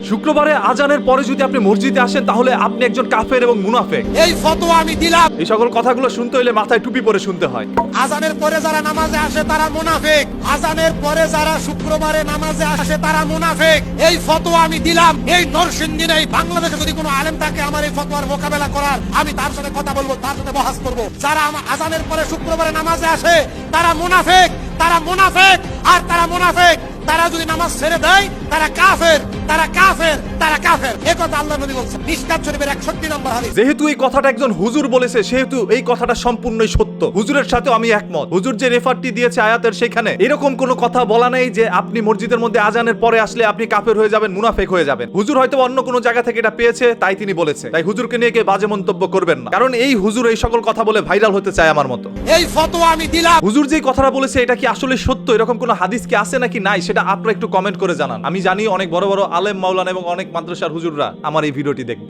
শুক্রবারে আজানের পরে যদি আপনি মসজিদে আসেন তাহলে আপনি একজন কাফের এবং মুনাফিক। এই ফতোয়া আমি দিলাম। এই সকল কথাগুলো শুনতে হলে মাথায় টুপি পরে শুনতে হয়। আজানের পরে যারা নামাজে আসে তারা মুনাফিক। আজানের পরে যারা শুক্রবারে নামাজে আসে তারা মুনাফিক। এই ফতোয়া আমি দিলাম। এই নরসিংদী এই বাংলাদেশে যদি কোনো আলেম থাকে আমার এই ফতোয়ার মোকাবেলা করার, আমি তার সাথে কথা বলবো, তার সাথে বহাস করবো। যারা আজানের পরে শুক্রবারে নামাজে আসে তারা মুনাফিক, তারা মুনাফিক, আর তারা মুনাফিক। তারা যদি নামাজ ছেড়ে দেয় তারা কাফের, তারা কাফের, তারা কাফের। এই কথা আল্লাহ নবী বলেছেন মিশকাত শরীফের 61 নম্বর হাদিস। যেহেতু এই কথাটা একজন হুজুর বলেছে সেহেতু এই কথাটা সম্পূর্ণই সত্য। হুজুরের সাথেও আমি একমত। হুজুর যে রেফারটি দিয়েছে আয়াতের সেখানে এরকম কোনো কথা বলা নেই যে আপনি মসজিদের মধ্যে আজানের পরে আসলে আপনি কাফের হয়ে যাবেন, মুনাফিক হয়ে যাবেন। হুজুর হয়তো অন্য কোনো জায়গা থেকে এটা পেয়েছে তাই তিনি বলেছে। তাই হুজুরকে নিয়ে কে বাজে মন্তব্য করবেন না, কারণ এই হুজুর এই সকল কথা বলে ভাইরাল হতে চায় আমার মতো। এই ফতোয়া আমি দিলাম। হুজুর যে কথাটা বলেছে এটা কি আসলে সত্য, এরকম কোনো হাদিস কি আছে নাকি নাই সেটা আপনারা একটু কমেন্ট করে জানান। আমি জানি অনেক বড় বড় আলেম মাওলানা এবং অনেক মাদ্রাসার হুজুররা আমার এই ভিডিওটি দেখবেন।